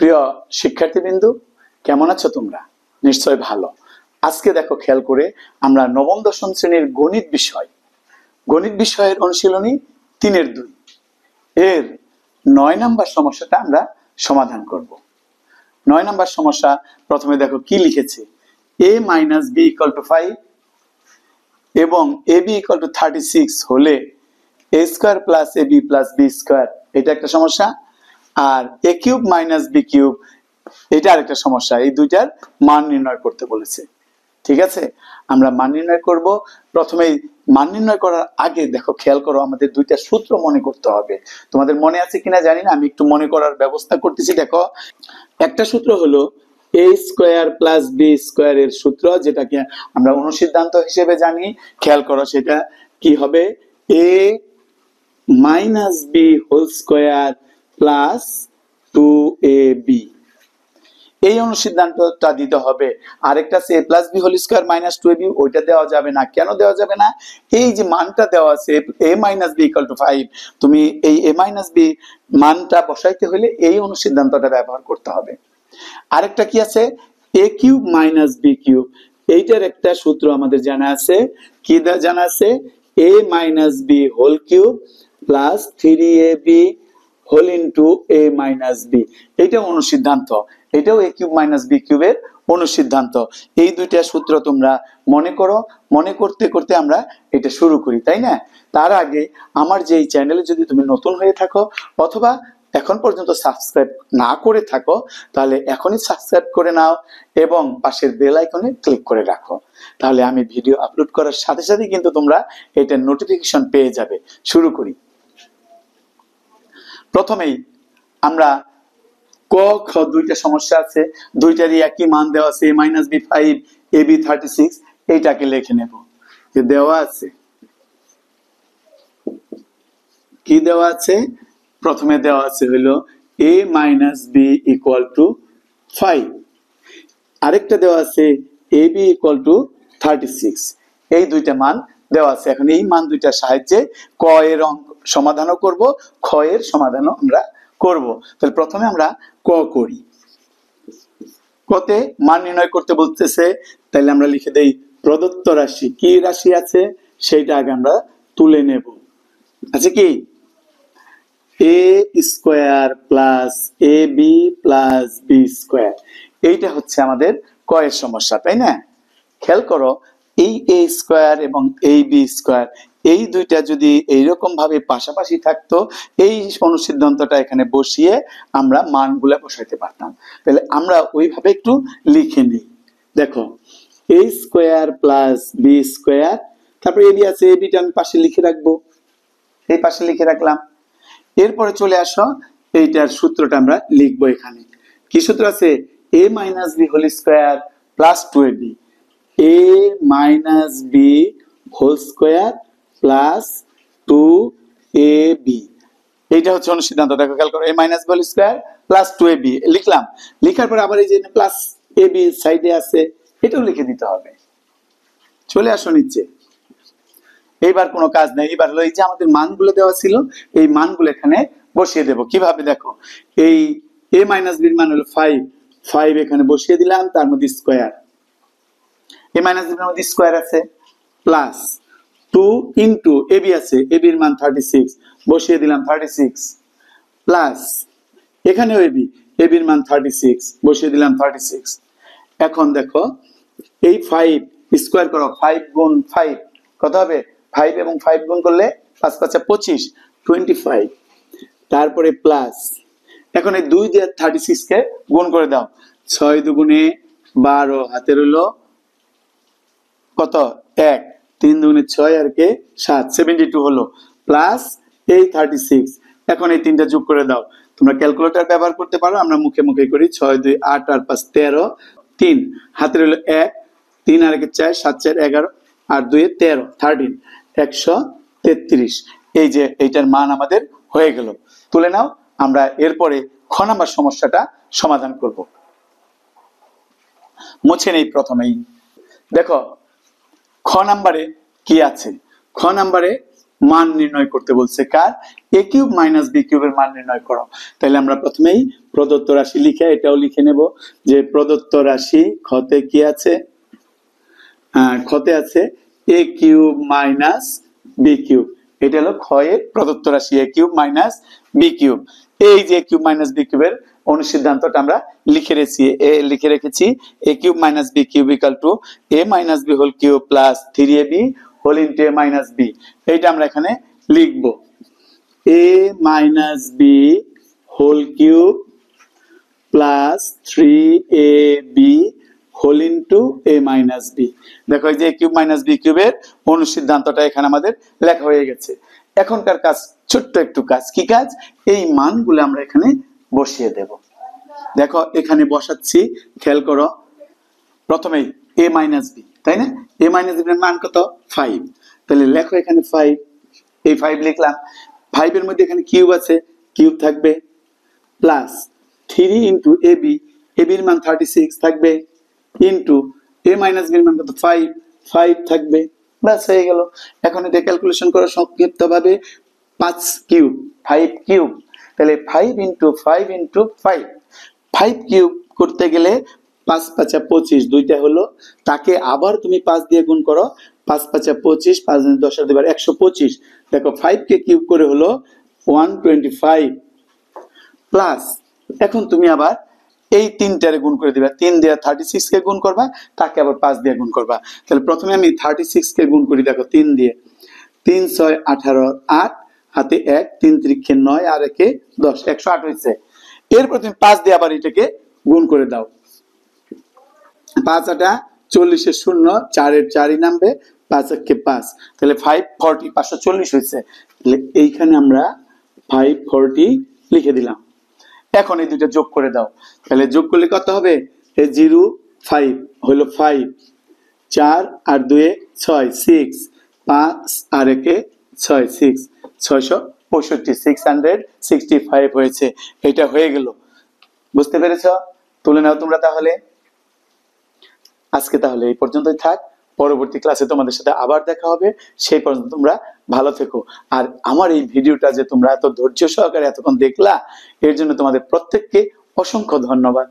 প্রিয় শিক্ষার্থীবৃন্দ, কেমন আছো তোমরা? নিশ্চয় ভালো। আজকে দেখো, খেয়াল করে আমরা নবম দশম শ্রেণীর গণিত বিষয়ের অনুশীলনী 3-2 এর 9 নাম্বার সমস্যাটা আমরা সমাধান করব। 9 নাম্বার সমস্যা, প্রথমে দেখো কি লিখেছে। a minus b equal to 5 এবং ab ইকুয়াল টু 36 হলে a square plus ab plus b square, এটা একটা সমস্যা। আর a cube minus b cube, এটা আরেকটা সমস্যা। এই দুইটার মান নির্ণয় করতে বলেছে। ঠিক আছে, আমরা মান নির্ণয় করব। প্রথমেই মান নির্ণয় করার আগে দেখো, খেয়াল করো, আমাদের দুইটা সূত্র মনে করতে হবে। তোমাদের মনে আছে কিনা জানি না, আমি একটু মনে করার ব্যবস্থা করতেছি। দেখো, একটা সূত্র হলো a square plus b square এর সূত্র, যেটাকে আমরা অনুসিদ্ধান্ত হিসেবে জানি। খেয়াল করো, সেটা কি হবে? a minus b whole square plus 2ab। এই অনুসিদ্ধান্তটা দিতে হবে। আরেকটা আছে a plus b whole square minus 2ab, ওইটা দেওয়া যাবে না। কেন দেওয়া যাবে না? এই যে মানটা দেওয়া আছে a minus b equal to 5, তুমি এই a মাইনাস b মানটা বসাইতে হলে এই অনুসিদ্ধান্তটা ব্যবহার করতে হবে। আরেকটা কি আছে? a cube minus b cube, এইটার একটা সূত্র আমাদের জানা আছে। কি জানা আছে? a minus b whole cube plus 3ab whole into a minus b। এটা অনুসিদ্ধান্ত, এটাও a কিউব মাইনাস b কিউবের অনুসিদ্ধান্ত। এই দুইটা সূত্র তোমরা মনে করো। মনে করতে করতে আমরা এটা শুরু করি, তাই না? তার আগে আমার যে এই চ্যানেলে যদি তুমি নতুন হয়ে থাকো অথবা এখন পর্যন্ত সাবস্ক্রাইব না করে থাকো, তাহলে এখনই সাবস্ক্রাইব করে নাও এবং পাশের বেল আইকনে ক্লিক করে রাখো। তাহলে আমি ভিডিও আপলোড করার সাথে সাথে কিন্তু তোমরা এটা নোটিফিকেশন পেয়ে যাবে। শুরু করি। প্রথমেই আমরা ক খ দুইটা সমস্যা আছে, দুইটারই একই মান দেওয়া আছে, a মাইনাস b 5 ab 36। এইটাকে লিখে নেব। দেওয়া আছে, কি দেওয়া আছে? প্রথমে দেওয়া আছে হলো a minus b equal to 5, আরেকটা দেওয়া আছে ab ইকুয়াল টু 36। এই দুইটা মান দেওয়া আছে। এখন এই মান দুইটার সাহায্যে ক এর সমাধানও করব, খ এর সমাধানও আমরা করব। তাহলে প্রথমে আমরা ক করি। কতে মান নির্ণয় করতে বলতেছে, তাহলে আমরা লিখে দেই প্রদত্ত রাশি। কি রাশি আছে সেইটা আগে আমরা তুলে নেব। আছে কি? a square plus ab plus b square, এইটা হচ্ছে আমাদের ক এর সমস্যা, তাই না? খেয়াল করো, এই a স্কয়ার এবং এই b স্কয়ার, এই দুইটা যদি এইরকম ভাবে পাশাপাশি থাকতো, এই অনুসিদ্ধান্তটা এখানে বসিয়ে আমরা মানগুলা বসাইতে পারতাম। তাহলে আমরা ওইভাবে একটু লিখে নিই। দেখো, a square plus b square, তারপরে ab আছে, ab টা আমি পাশে লিখে রাখবো, এই পাশে লিখে রাখলাম। এরপরে চলে আসো, এইটার সূত্রটা আমরা লিখবো এখানে। কি সূত্র আছে? a minus b whole square plus 2ab, a minus b whole square plus 2ab। এইটা হচ্ছে অনুসিদ্ধান্ত। দেখো, খেয়াল করো, a minus b whole square plus 2ab লিখলাম। লিখার পর আবার এই যে প্লাস ab সাইডে আছে, এটাও লিখে দিতে হবে। চলে আসো নিচে। এইবার কোনো কাজ নেই, এবার হলো এই যে আমাদের মানগুলো দেওয়া ছিল, এই মানগুলো এখানে বসিয়ে দেব। কিভাবে? দেখো, এই a মাইনাস b এর মান হলো 5 এখানে বসিয়ে দিলাম, তার মধ্যে স্কয়ার, a মাইনাস b এর মধ্যে স্কয়ার আছে, প্লাস 2 ইনটু ab আছে, ab এর মান 36 বসিয়ে দিলাম 36, প্লাস এখানেও ab এর মান 36 বসিয়ে দিলাম 36। এখন দেখো, এই 5 স্কয়ার করো, 5 গুণ 5 কত হবে? 5 এবং 5 গুণ করলে 5 5 25, 25। তারপরে প্লাস, এখন এই 2 দিয়ে 36 কে গুণ করে দাও। 6 দুগুণে 12, হাতে রইলো কত? 1, 3 দুগুণে 6 আর কে 7, 72 হলো, প্লাস এই 36। এখন এই তিনটা যোগ করে দাও। তোমরা ক্যালকুলেটর ব্যবহার করতে পারো, আমরা মুখে মুখে করি। 6 2 8 আর 5 13, 3 হাতে রইলো 1, 3 আর 1 4, 7 4 11 আর 2 13, 13, 133। এই যে এইটার মান আমাদের হয়ে গেল। তুলে নাও। আমরা এরপরে খ নাম্বার সমস্যাটা সমাধান করব। মুছে নেই প্রথমেই। দেখো, খ নাম্বারে কি আছে? খ নাম্বারে মান নির্ণয় করতে বলছে। কার? a কিউব মাইনাস b কিউবের মান নির্ণয় করো। তাহলে আমরা প্রথমেই প্রদত্ত রাশি লিখে এটাও লিখে নেব যে প্রদত্ত রাশি খতে কি আছে, খতে আছে a cube minus b cube. এটা হলো ক্ষয়ের প্রদত্ত রাশি a cube minus b cube. এই যে a কিউব মাইনাস b কিউবের অনুসিদ্ধান্তটা আমরা লিখে রেখেছি a cube minus b cube equal to a minus b whole cube plus 3ab whole into a minus b। এইটা আমরা এখানে লিখব a minus b whole cube plus 3ab whole into a minus b। দেখো এই যে a cube minus b কিউবের অনুসিদ্ধান্তটা এখানে আমাদের লেখা হয়ে গেছে। এখনকার কাজ ছোট্ট একটু কাজ। কি কাজ? এই মানগুলো আমরা এখানে বসিয়ে দেব। দেখো এখানে বসাচ্ছি, খেয়াল করো। প্রথমেই a মাইনাস b, তাই না? a মাইনাস b এর মান কত? 5। তাহলে লেখো এখানে 5, এই 5 লিখলাম। 5 এর মধ্যে এখানে কিউব আছে, কিউব থাকবে, প্লাস 3 ইনটু ab, ab এর মান 36 থাকবে, ইনটু a মাইনাস b এর মান কত? 5, 5 থাকবে। বাস হয়ে গেল। এখন এটা ক্যালকুলেশন করো সংক্ষিপ্তভাবে। 5 কিউব 5 কিউব, তাহলে 5 ইনটু 5 ইনটু 5, 5 কিউব করতে গেলে 5 5 25 দুইটা হলো, তাকে আবার তুমি 5 দিয়ে গুণ করো। 5 5 25, 5 10 এর দুইবার 125। দেখো 5 কে কিউব করে হলো 125 প্লাস, এখন তুমি আবার এই 3টারে গুণ করে দিবা। 3 দিয়ে 36 কে গুণ করবা, তাকে আবার 5 দিয়ে গুণ করবা। তাহলে প্রথমে আমি 36 কে গুণ করি। দেখো 3 দিয়ে, 3 6 18, 8 হাতে 1, 3 3 9 আর 1 10, 108 হয়েছে। এরপর তুমি 5 দিয়ে আবার এটাকে গুণ করে দাও। 5 8 40 এর 0, 4 এর 4ই নামবে, 5 1 5, তাহলে 540 540 হয়েছে। তাহলে এইখানে আমরা 540 লিখে দিলাম। এখন এই দুটো যোগ করে দাও। তাহলে যোগ করলে কত হবে? 0 5 হলো 5, 4 আর 2 6, 6 5 আর 1 6, 6 665, 665 হয়েছে। এটা হয়ে গেল। বুঝতে পেরেছ? তুলে নাও তোমরা তাহলে। আজকে তাহলে এই পর্যন্তই থাক। পরবর্তী ক্লাসে তোমাদের সাথে আবার দেখা হবে। সেই পর্যন্ত তোমরা ভালো থেকো। আর আমার এই ভিডিওটা যে তোমরা এত ধৈর্য সহকারে এতক্ষণ দেখলা, এর জন্য তোমাদের প্রত্যেককে অসংখ্য ধন্যবাদ।